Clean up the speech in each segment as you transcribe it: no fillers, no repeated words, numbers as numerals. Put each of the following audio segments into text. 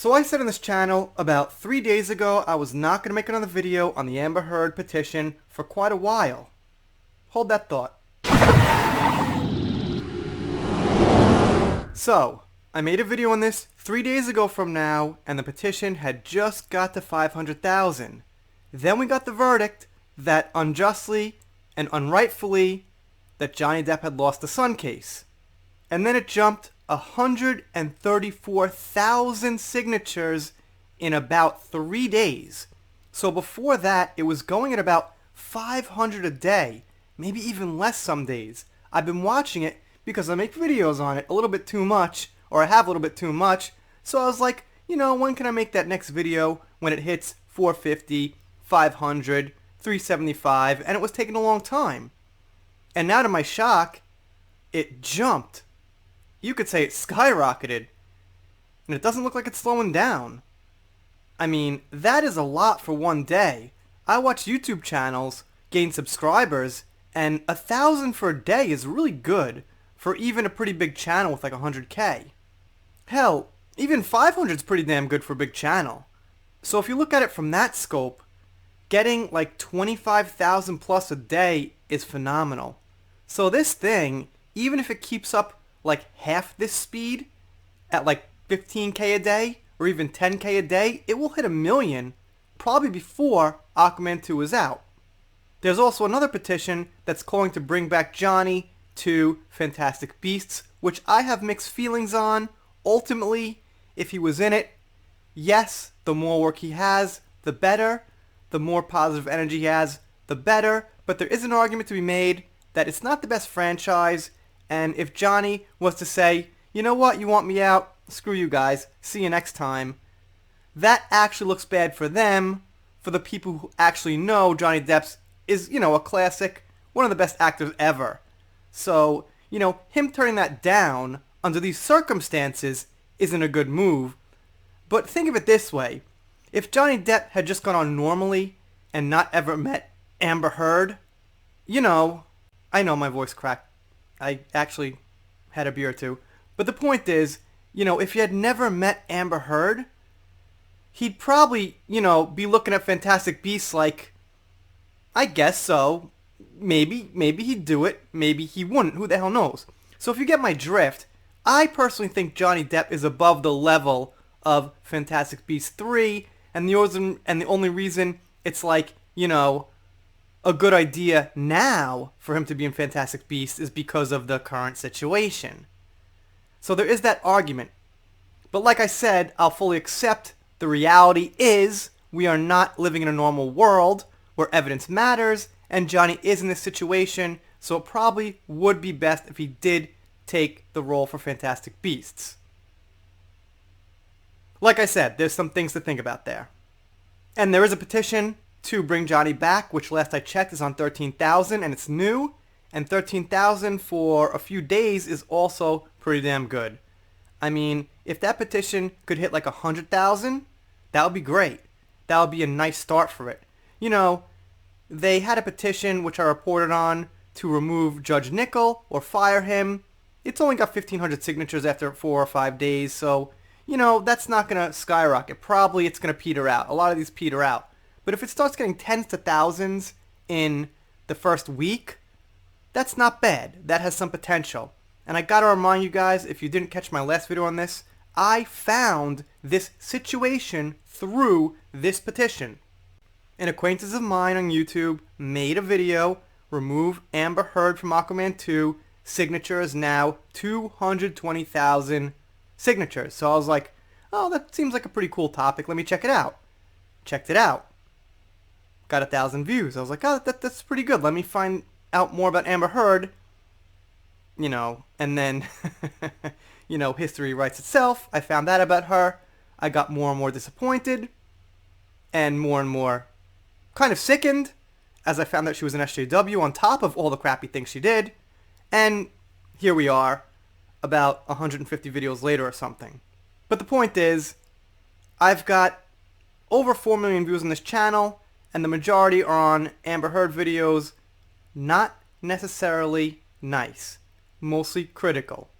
So I said on this channel about 3 days ago I was not going to make another video on the Amber Heard petition for quite a while. Hold that thought. So, I made a video on this 3 days ago from now, and the petition had just got to 500,000. Then we got the verdict that unjustly and unrightfully that Johnny Depp had lost the Sun case. And then it jumped 134,000 signatures in about 3 days. So before that, it was going at about 500 a day, maybe even less some days. I've been watching it because I make videos on it a little bit too much, or I have a little bit too much. So I was like, you know, when can I make that next video when it hits 450, 500, 375, and it was taking a long time. And now to my shock, it jumped. You could say it skyrocketed, and it doesn't look like it's slowing down. I mean, that is a lot for one day. I watch YouTube channels gain subscribers, and 1,000 for a day is really good for even a pretty big channel with like 100K. Hell, even 500 is pretty damn good for a big channel. So if you look at it from that scope, getting like 25,000 plus a day is phenomenal. So this thing, even if it keeps up like half this speed at like 15K a day or even 10K a day, it will hit 1 million probably before Aquaman 2 is out. There's also another petition that's calling to bring back Johnny to Fantastic Beasts, which I have mixed feelings on. Ultimately, if he was in it, yes, the more work he has, the better. The more positive energy he has, the better. But there is an argument to be made that it's not the best franchise, and if Johnny was to say, you know what, you want me out, screw you guys, see you next time, that actually looks bad for them, for the people who actually know Johnny Depp is, you know, a classic, one of the best actors ever. So, you know, him turning that down under these circumstances isn't a good move. But think of it this way. If Johnny Depp had just gone on normally and not ever met Amber Heard, you know, I know my voice cracked. I actually had a beer or two. But the point is, you know, if he had never met Amber Heard, he'd probably, you know, be looking at Fantastic Beasts like, I guess so. Maybe he'd do it. Maybe he wouldn't. Who the hell knows? So if you get my drift, I personally think Johnny Depp is above the level of Fantastic Beasts 3, and the only reason it's like, you know, a good idea now for him to be in Fantastic Beasts is because of the current situation. So there is that argument. But like I said, I'll fully accept the reality is we are not living in a normal world where evidence matters, and Johnny is in this situation, so it probably would be best if he did take the role for Fantastic Beasts. Like I said, there's some things to think about there. And there is a petition to bring Johnny back, which last I checked is on 13,000, and it's new. And 13,000 for a few days is also pretty damn good. I mean, if that petition could hit like 100,000, that would be great. That would be a nice start for it. You know, they had a petition, which I reported on, to remove Judge Nickel or fire him. It's only got 1,500 signatures after 4 or 5 days, so, you know, that's not going to skyrocket. Probably it's going to peter out. A lot of these peter out. But if it starts getting tens to thousands in the first week, that's not bad. That has some potential. And I gotta remind you guys, if you didn't catch my last video on this, I found this situation through this petition. An acquaintance of mine on YouTube made a video, remove Amber Heard from Aquaman 2, signatures now 220,000 signatures. So I was like, oh, that seems like a pretty cool topic, let me check it out. Checked it out. Got 1,000 views. I was like, oh, that's pretty good. Let me find out more about Amber Heard. You know, and then, you know, history writes itself. I found that about her. I got more and more disappointed. And more kind of sickened as I found out she was an SJW on top of all the crappy things she did. And here we are, about 150 videos later or something. But the point is, I've got over 4 million views on this channel, and the majority are on Amber Heard videos, not necessarily nice, mostly critical,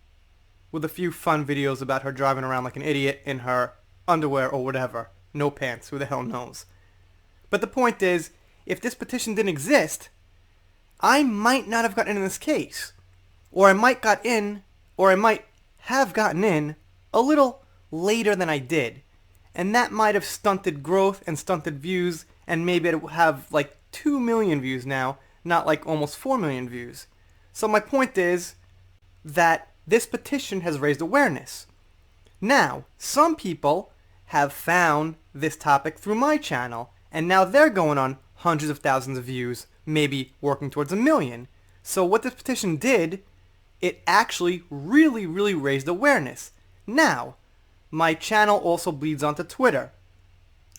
with a few fun videos about her driving around like an idiot in her underwear or whatever. No pants, who the hell knows. But the point is, if this petition didn't exist, I might not have gotten in this case. Or I might have gotten in a little later than I did. And that might have stunted growth and stunted views, and maybe it would have like 2 million views now, not like almost 4 million views. So my point is that this petition has raised awareness. Now, some people have found this topic through my channel, and now they're going on hundreds of thousands of views, maybe working towards 1 million. So what this petition did, it actually really raised awareness. Now, my channel also bleeds onto Twitter.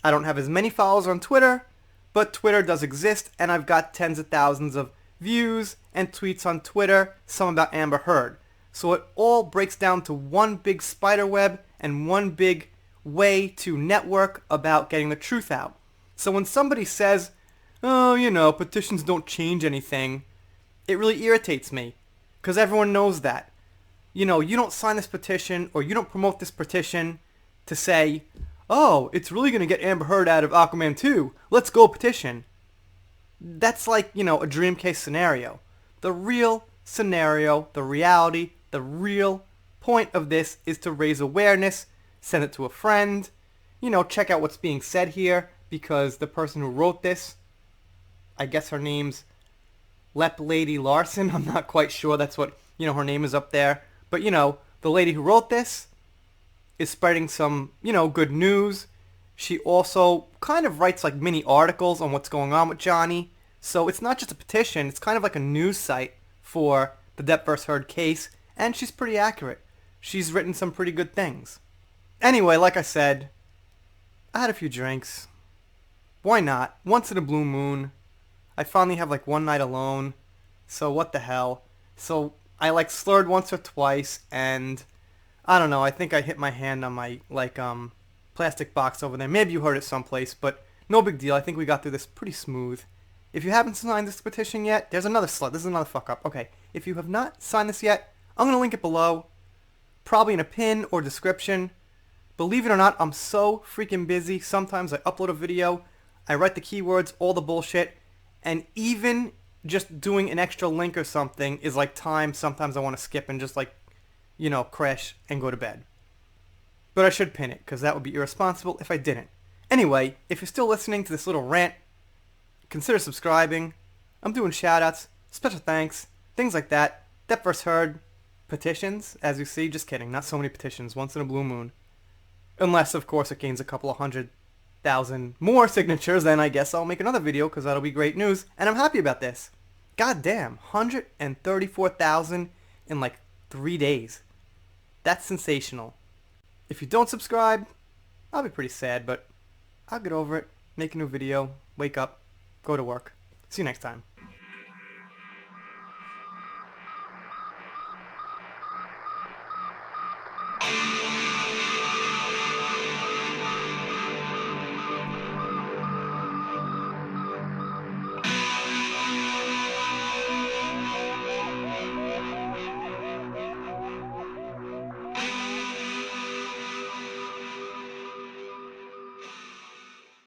I don't have as many followers on Twitter, but Twitter does exist, and I've got tens of thousands of views and tweets on Twitter, some about Amber Heard. So it all breaks down to one big spider web and one big way to network about getting the truth out. So when somebody says, oh, you know, petitions don't change anything, it really irritates me, because everyone knows that. You know, you don't sign this petition or you don't promote this petition to say, oh, it's really going to get Amber Heard out of Aquaman 2. Let's go petition. That's like, you know, a dream case scenario. The real scenario, the reality, the real point of this is to raise awareness, send it to a friend, you know, check out what's being said here, because the person who wrote this, I guess her name's Lep Lady Larson. I'm not quite sure. That's what, you know, her name is up there. But, you know, the lady who wrote this is spreading some, you know, good news. She also kind of writes like mini articles on what's going on with Johnny. So it's not just a petition. It's kind of like a news site for the Depp vs. Heard case. And she's pretty accurate. She's written some pretty good things. Anyway, like I said, I had a few drinks. Why not? Once in a blue moon. I finally have like one night alone. So what the hell? So I like slurred once or twice, and I don't know, I think I hit my hand on my like plastic box over there. Maybe you heard it someplace, but no big deal. I think we got through this pretty smooth. If you haven't signed this petition yet, there's another slut. This is another fuck up. Okay, if you have not signed this yet, I'm going to link it below, probably in a pin or description. Believe it or not, I'm so freaking busy. Sometimes I upload a video, I write the keywords, all the bullshit, and even just doing an extra link or something is like time sometimes I want to skip and just like, you know, crash and go to bed. But I should pin it, because that would be irresponsible if I didn't. Anyway, if you're still listening to this little rant, consider subscribing. I'm doing shoutouts, special thanks, things like that. Depp vs. Heard, petitions, as you see. Just kidding, not so many petitions, once in a blue moon. Unless, of course, it gains a couple of 100,000 more signatures, then I guess I'll make another video, because that'll be great news. And I'm happy about this. God damn, 134,000 in like 3 days. That's sensational. If you don't subscribe, I'll be pretty sad, but I'll get over it, make a new video, wake up, go to work. See you next time.